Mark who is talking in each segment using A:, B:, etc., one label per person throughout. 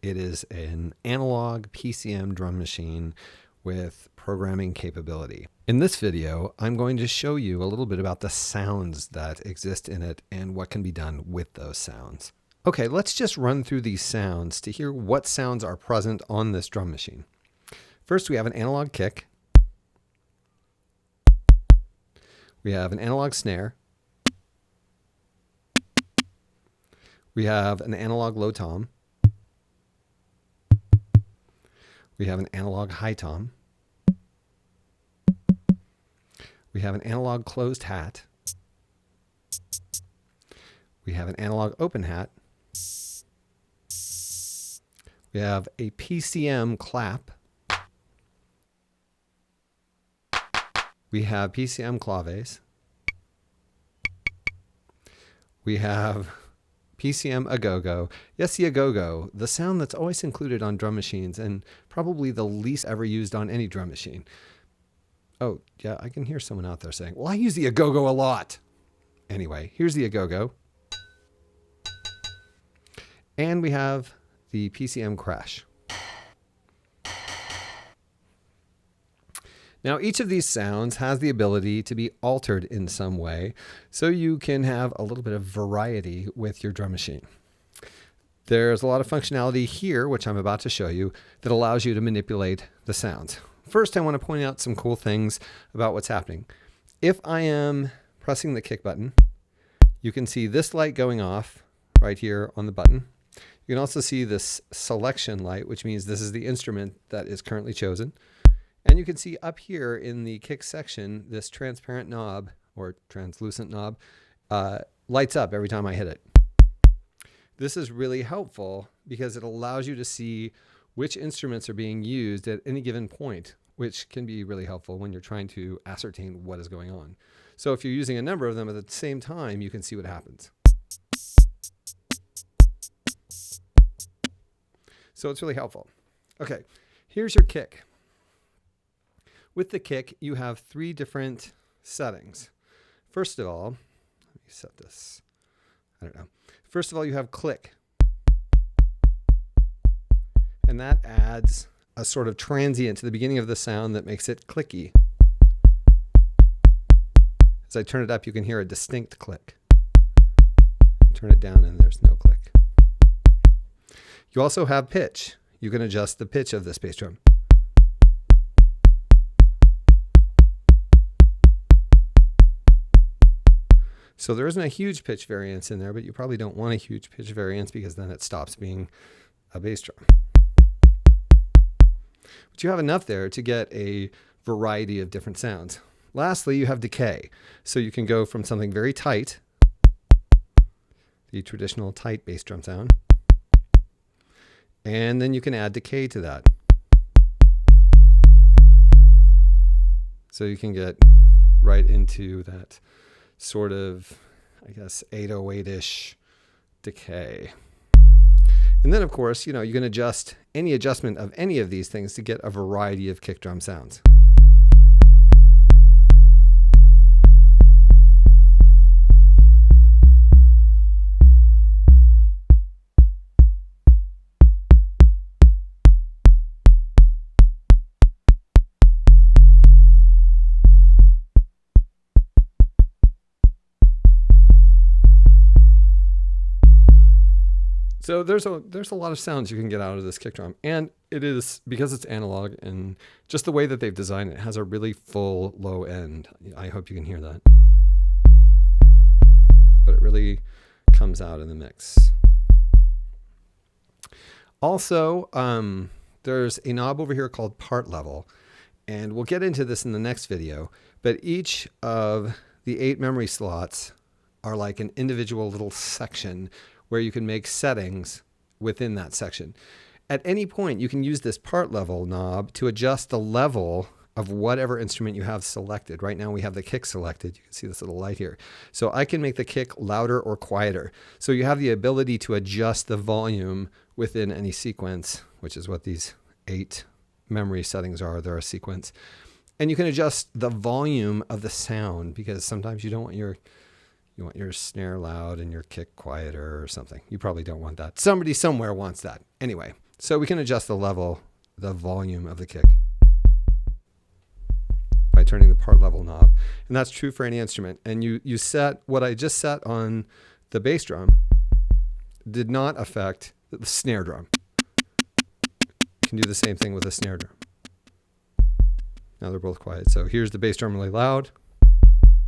A: It is an analog PCM drum machine with programming capability. In this video, I'm going to show you a little bit about the sounds that exist in it and what can be done with those sounds. Okay, let's just run through these sounds to hear what sounds are present on this drum machine. First, we have an analog kick. We have an analog snare. We have an analog low tom. We have an analog high tom. We have an analog closed hat. We have an analog open hat. We have a PCM clap. We have PCM claves. We have PCM agogo. Yes, the agogo, the sound that's always included on drum machines and probably the least ever used on any drum machine. Oh, yeah, I can hear someone out there saying, well, I use the agogo a lot. Anyway, here's the agogo. And we have the PCM crash. Now, each of these sounds has the ability to be altered in some way, so you can have a little bit of variety with your drum machine. There's a lot of functionality here, which I'm about to show you, that allows you to manipulate the sounds. First, I want to point out some cool things about what's happening. If I am pressing the kick button, you can see this light going off right here on the button. You can also see this selection light, which means this is the instrument that is currently chosen. And you can see up here in the kick section, this transparent knob or translucent knob lights up every time I hit it. This is really helpful because it allows you to see which instruments are being used at any given point, which can be really helpful when you're trying to ascertain what is going on. So if you're using a number of them at the same time, you can see what happens. So it's really helpful. Okay, here's your kick. With the kick, you have three different settings. First of all, let me set this, I don't know. First of all, you have click. And that adds a sort of transient to the beginning of the sound that makes it clicky. As I turn it up, you can hear a distinct click. Turn it down and there's no click. You also have pitch. You can adjust the pitch of this bass drum. So there isn't a huge pitch variance in there, but you probably don't want a huge pitch variance because then it stops being a bass drum. But you have enough there to get a variety of different sounds. Lastly, you have decay. So you can go from something very tight, the traditional tight bass drum sound, and then you can add decay to that. So you can get right into that sort of, I guess, 808-ish decay. And then, of course, you can adjust any adjustment of any of these things to get a variety of kick drum sounds. So there's a lot of sounds you can get out of this kick drum, and it is, because it's analog and just the way that they've designed it, has a really full low end. I hope you can hear that, but it really comes out in the mix. Also, there's a knob over here called part level, and we'll get into this in the next video, but each of the 8 memory slots are like an individual little section where you can make settings within that section. At any point, you can use this part level knob to adjust the level of whatever instrument you have selected. Right now we have the kick selected. You can see this little light here. So I can make the kick louder or quieter. So you have the ability to adjust the volume within any sequence, which is what these 8 memory settings are. They're a sequence. And you can adjust the volume of the sound, because sometimes you don't want your snare loud and your kick quieter or something. You probably don't want that. Somebody somewhere wants that. Anyway, So we can adjust the level, the volume of the kick by turning the part level knob. And that's true for any instrument. And you set what I just set on the bass drum did not affect the snare drum. You can do the same thing with a snare drum. Now they're both quiet. So here's the bass drum really loud,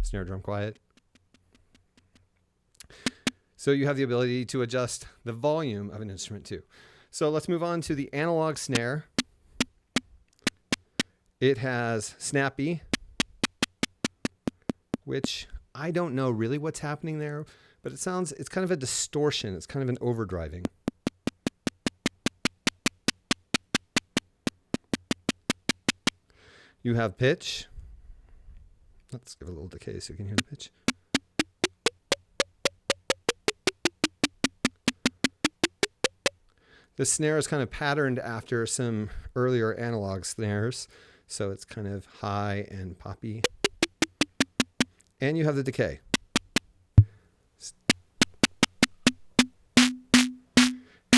A: snare drum quiet. So you have the ability to adjust the volume of an instrument too. So let's move on to the analog snare. It has snappy, which I don't know really what's happening there, but it's kind of a distortion. It's kind of an overdriving. You have pitch. Let's give it a little decay so you can hear the pitch. The snare is kind of patterned after some earlier analog snares, so it's kind of high and poppy. And you have the decay.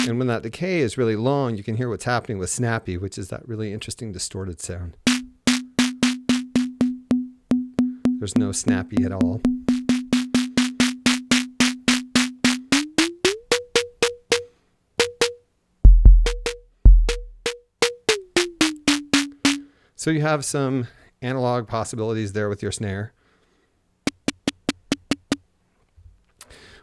A: And when that decay is really long, you can hear what's happening with snappy, which is that really interesting distorted sound. There's no snappy at all. So you have some analog possibilities there with your snare.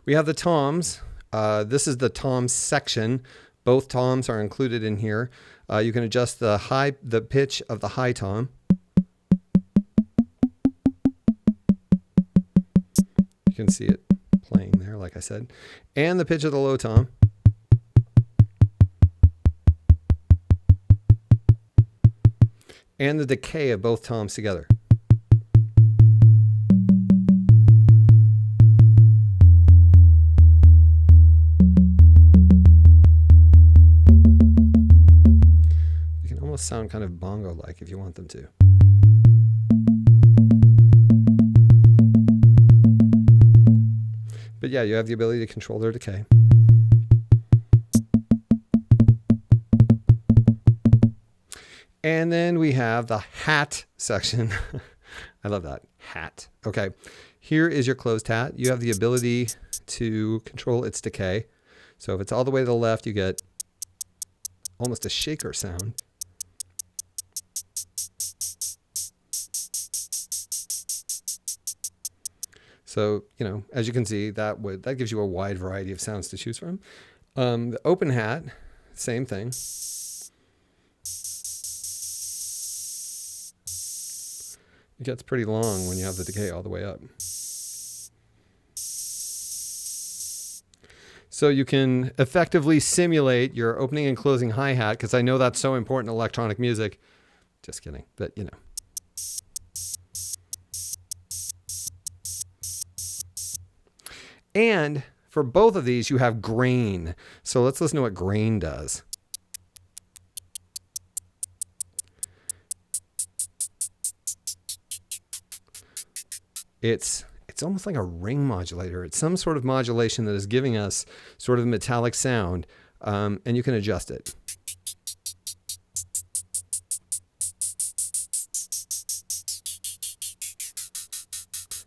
A: We have the toms. This is the tom section. Both toms are included in here. You can adjust the pitch of the high tom. You can see it playing there, like I said. And the pitch of the low tom. And the decay of both toms together. They can almost sound kind of bongo-like if you want them to. But yeah, you have the ability to control their decay. And then we have the hat section. I love that. Hat. Okay. Here is your closed hat. You have the ability to control its decay. So if it's all the way to the left, you get almost a shaker sound. So, as you can see, that gives you a wide variety of sounds to choose from. The open hat, same thing. It gets pretty long when you have the decay all the way up. So you can effectively simulate your opening and closing hi-hat, because I know that's so important in electronic music. Just kidding, but And for both of these, you have grain. So let's listen to what grain does. It's almost like a ring modulator. It's some sort of modulation that is giving us sort of a metallic sound, and you can adjust it.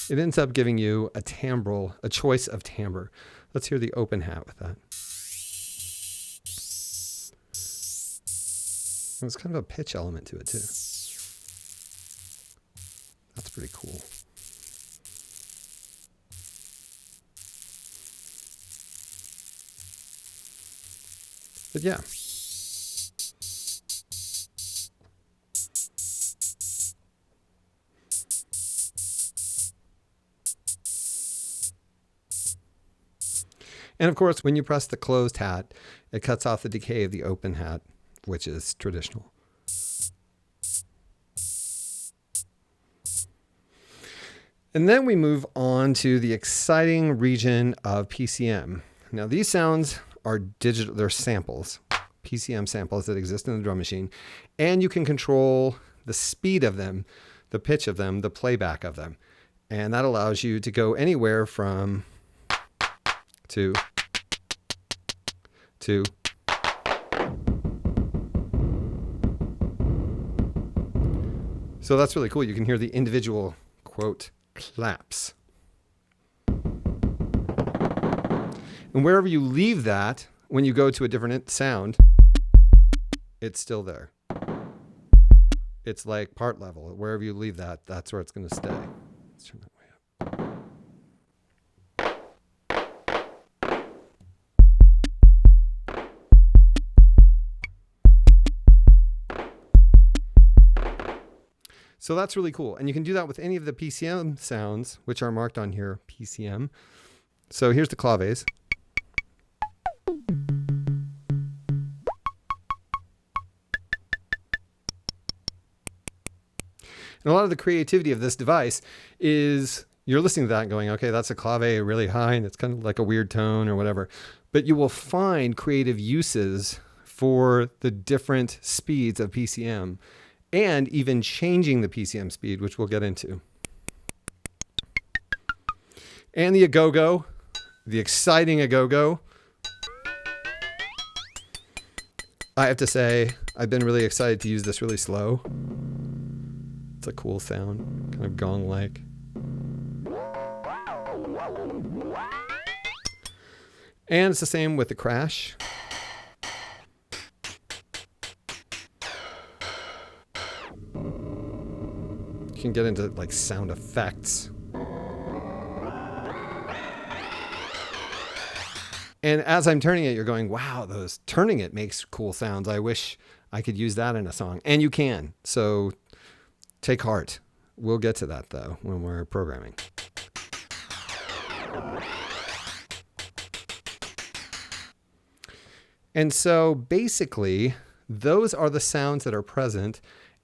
A: It ends up giving you a choice of timbre. Let's hear the open hat with that. There's kind of a pitch element to it too. That's pretty cool. But yeah. And of course, when you press the closed hat, it cuts off the decay of the open hat, which is traditional. And then we move on to the exciting region of PCM. Now these sounds are digital, they're samples, PCM samples that exist in the drum machine, and you can control the speed of them, the pitch of them, the playback of them. And that allows you to go anywhere from to So that's really cool. You can hear the individual, quote, claps. And wherever you leave that, when you go to a different sound, it's still there. It's like part level. Wherever you leave that, that's where it's going to stay. Let's turn that way up. So that's really cool. And you can do that with any of the PCM sounds, which are marked on here, PCM. So here's the claves. And a lot of the creativity of this device is you're listening to that and going, okay, that's a clave really high and it's kind of like a weird tone or whatever. But you will find creative uses for the different speeds of PCM and even changing the PCM speed, which we'll get into. And the agogo, the exciting agogo. I have to say, I've been really excited to use this really slow. It's a cool sound, kind of gong-like. And it's the same with the crash. You can get into like sound effects. And as I'm turning it, you're going, wow, those turning it makes cool sounds. I wish I could use that in a song. And you can. So take heart. We'll get to that, though, when we're programming. And so basically, those are the sounds that are present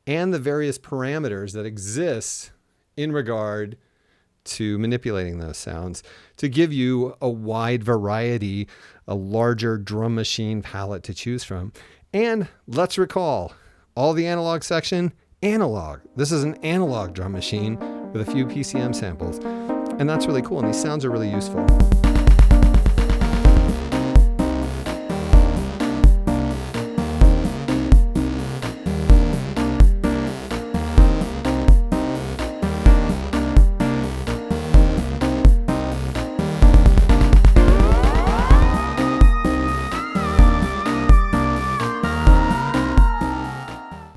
A: and the various parameters that exist in regard to manipulating those sounds to give you a wide variety, a larger drum machine palette to choose from. And let's recall, all the analog section, analog. This is an analog drum machine with a few PCM samples. And that's really cool. And these sounds are really useful.